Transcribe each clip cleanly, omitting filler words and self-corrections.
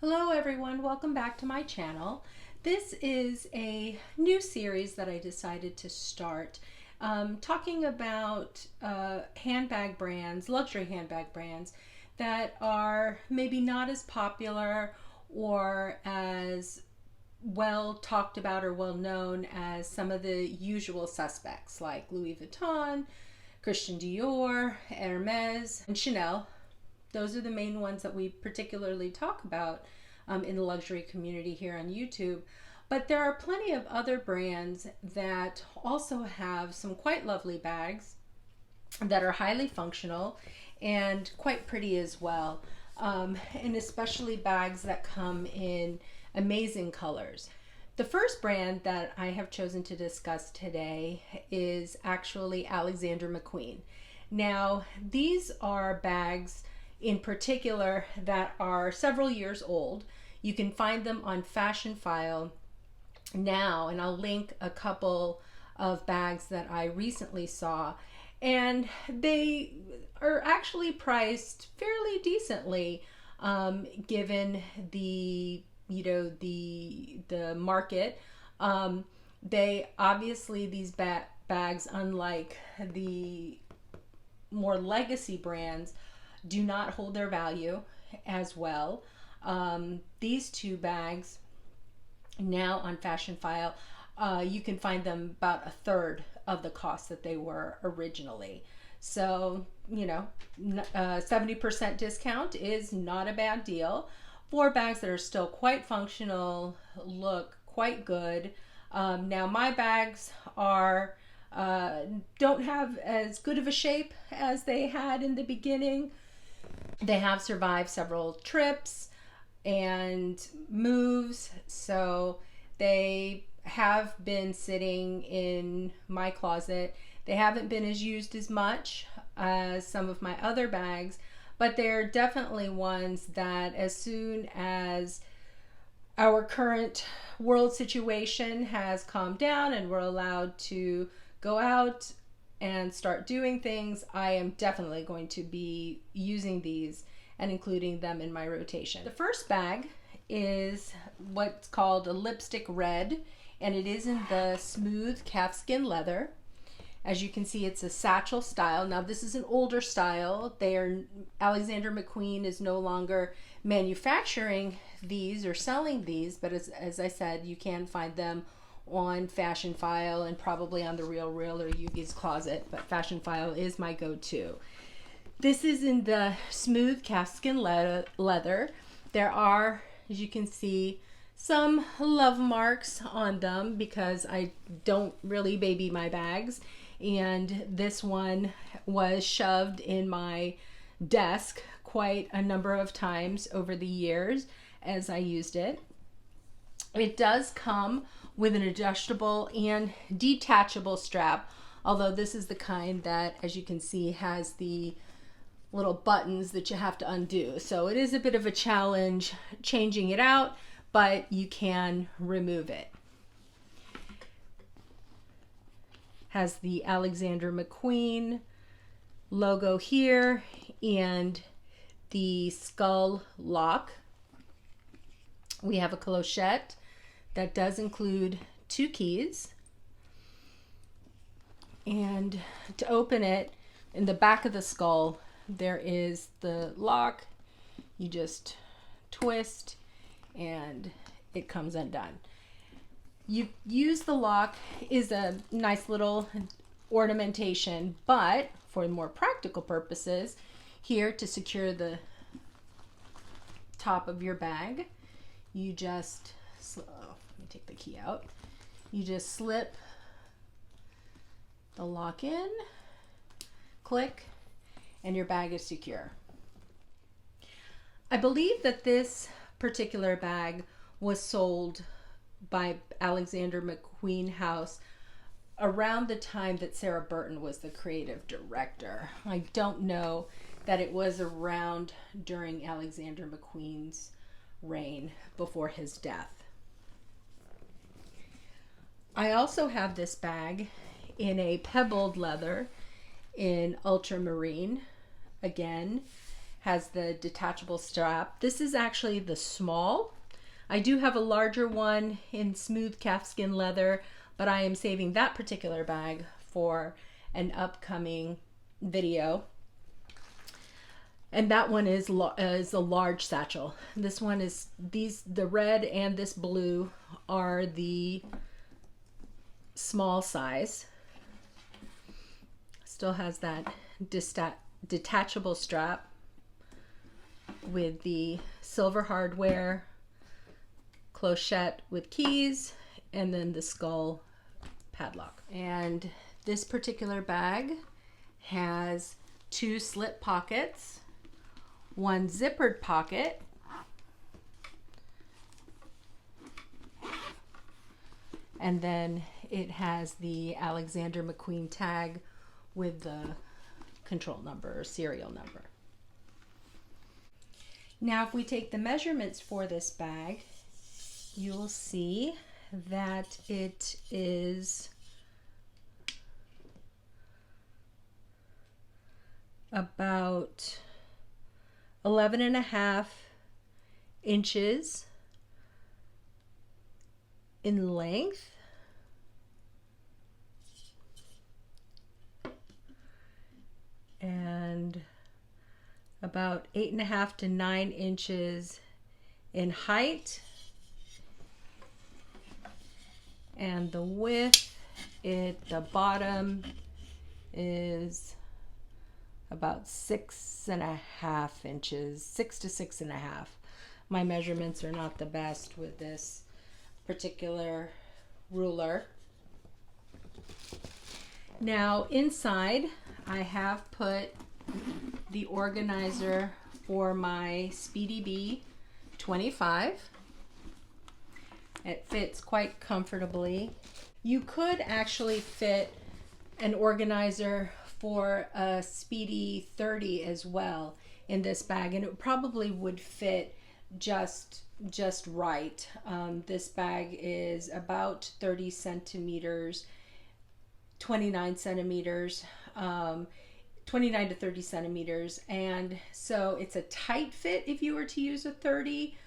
Hello everyone, welcome back to my channel. This is a new series that I decided to start talking about handbag brands, luxury handbag brands that are maybe not as popular or as well talked about or well known as some of the usual suspects like Louis Vuitton, Christian Dior, Hermes, and Chanel. Those are the main ones that we particularly talk about in the luxury community here on YouTube. But there are plenty of other brands that also have some quite lovely bags that are highly functional and quite pretty as well. And especially bags that come in amazing colors. The first brand that I have chosen to discuss today is actually Alexander McQueen. Now, these are bags in particular that are several years old. You can find them on Fashion File now, and I'll link a couple of bags that I recently saw, and they are actually priced fairly decently given the the market. They obviously, these bags, unlike the more legacy brands, do not hold their value as well. These two bags now on Fashion File, you can find them about a third of the cost that they were originally. So, 70% discount is not a bad deal for bags that are still quite functional, look quite good. Now my bags are don't have as good of a shape as they had in the beginning. They have survived several trips and moves, so they have been sitting in my closet. They haven't been as used as much as some of my other bags, but they're definitely ones that as soon as our current world situation has calmed down and we're allowed to go out and start doing things, I am definitely going to be using these and including them in my rotation. The first bag is what's called a lipstick red, and it is in the smooth calfskin leather. As you can see, it's a satchel style. Now this is an older style. Alexander McQueen is no longer manufacturing these or selling these, but as I said, you can find them on Fashion File and probably on The Real Real or Yugi's Closet, but Fashion File is my go-to. This is in the smooth calfskin leather. There are, as you can see, some love marks on them because I don't really baby my bags, and this one was shoved in my desk quite a number of times over the years as I used it. It does come with an adjustable and detachable strap, although this is the kind that, as you can see, has the little buttons that you have to undo. So it is a bit of a challenge changing it out, but you can remove it. Has the Alexander McQueen logo here and the skull lock. We have a clochette that does include 2 keys, and to open it, in the back of the skull there is the lock. You just twist and it comes undone. You use the lock is a nice little ornamentation, but for more practical purposes, here to secure the top of your bag, you just let me take the key out. You just slip the lock in, click, and your bag is secure. I believe that this particular bag was sold by Alexander McQueen House around the time that Sarah Burton was the creative director. I don't know that it was around during Alexander McQueen's reign before his death. I also have this bag in a pebbled leather in Ultramarine. Again, has the detachable strap. This is actually the small. I do have a larger one in smooth calfskin leather, but I am saving that particular bag for an upcoming video. And that one is a large satchel. This one is, the red and this blue are the small size. Still has that detachable strap with the silver hardware, clochette with keys, and then the skull padlock. And this particular bag has 2 slip pockets, 1 zippered pocket, and then it has the Alexander McQueen tag with the control number or serial number. Now if we take the measurements for this bag, you will see that it is about 11.5 inches in length and about 8.5 to 9 inches in height, and the width at the bottom is about 6.5 inches, 6 to 6.5. My measurements are not the best with this particular ruler. Now inside I have put the organizer for my Speedy Bee 25. It fits quite comfortably. You could actually fit an organizer for a Speedy 30 as well in this bag, and it probably would fit just right. This bag is about 30 centimeters, 29 centimeters, 29 to 30 centimeters, and so it's a tight fit if you were to use a 30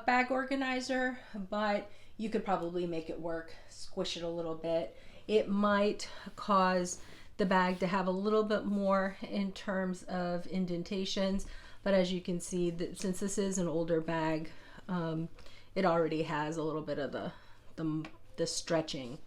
bag organizer, but you could probably make it work, squish it a little bit. It might cause the bag to have a little bit more in terms of indentations, but as you can see, since this is an older bag, it already has a little bit of the stretching.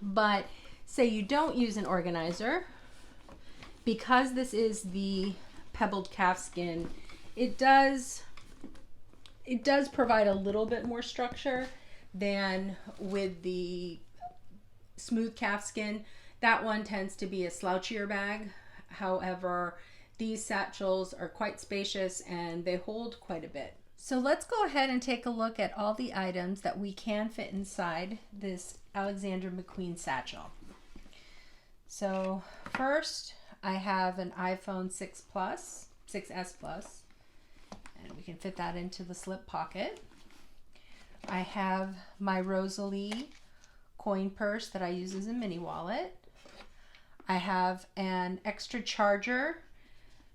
But say you don't use an organizer, because this is the pebbled calfskin, it does provide a little bit more structure than with the smooth calfskin. That one tends to be a slouchier bag. However, these satchels are quite spacious and they hold quite a bit. So let's go ahead and take a look at all the items that we can fit inside this Alexander McQueen satchel. So first I have an iPhone 6 Plus, 6S Plus, and we can fit that into the slip pocket. I have my Rosalie coin purse that I use as a mini wallet. I have an extra charger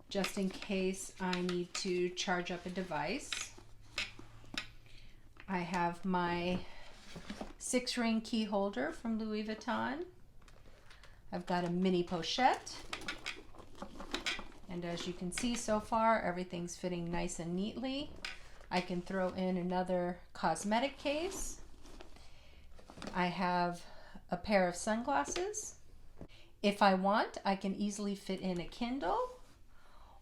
just in case I need to charge up a device. I have my 6-ring key holder from Louis Vuitton. I've got a mini pochette. And as you can see so far, everything's fitting nice and neatly. I can throw in another cosmetic case. I have a pair of sunglasses. If I want, I can easily fit in a Kindle,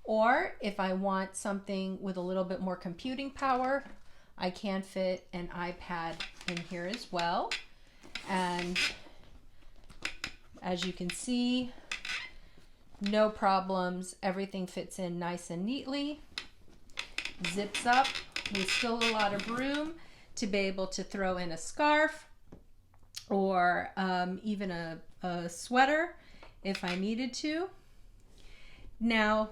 or if I want something with a little bit more computing power, I can fit an iPad in here as well. And as you can see, no problems. Everything fits in nice and neatly, zips up with still a lot of room to be able to throw in a scarf or even a sweater if I needed to. Now,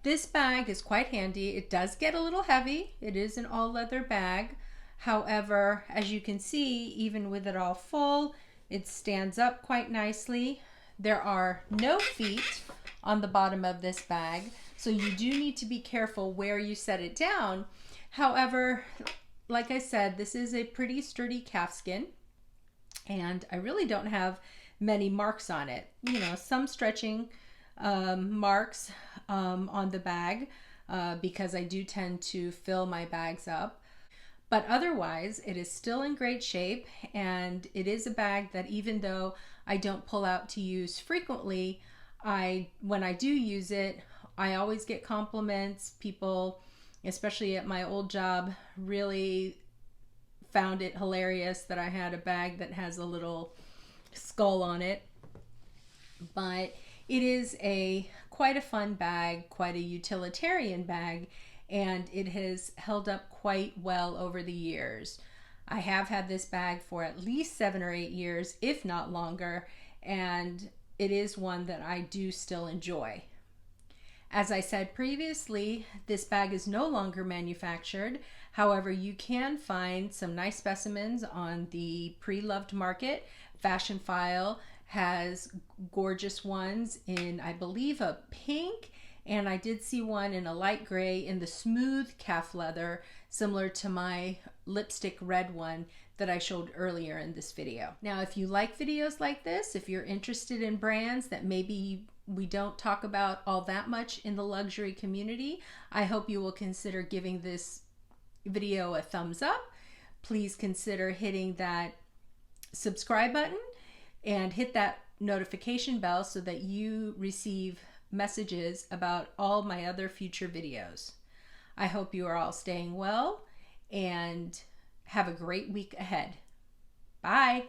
this bag is quite handy. It does get a little heavy. It is an all leather bag. However, as you can see, even with it all full, it stands up quite nicely. There are no feet on the bottom of this bag. So you do need to be careful where you set it down. However, like I said, this is a pretty sturdy calfskin, and I really don't have many marks on it. You know, some stretching marks on the bag because I do tend to fill my bags up. But otherwise, it is still in great shape, and it is a bag that even though I don't pull out to use frequently, when I do use it, I always get compliments. People, especially at my old job, really found it hilarious that I had a bag that has a little skull on it. But it is quite a fun bag, quite a utilitarian bag, and it has held up quite well over the years. I have had this bag for at least 7 or 8 years, if not longer, and it is one that I do still enjoy. As I said previously, this bag is no longer manufactured. However, you can find some nice specimens on the pre-loved market. Fashion File has gorgeous ones in, I believe, a pink, and I did see one in a light gray in the smooth calf leather, similar to my lipstick red one that I showed earlier in this video. Now, if you like videos like this, if you're interested in brands that maybe we don't talk about all that much in the luxury community, I hope you will consider giving this video a thumbs up. Please consider hitting that subscribe button and hit that notification bell so that you receive messages about all my other future videos. I hope you are all staying well and have a great week ahead. Bye.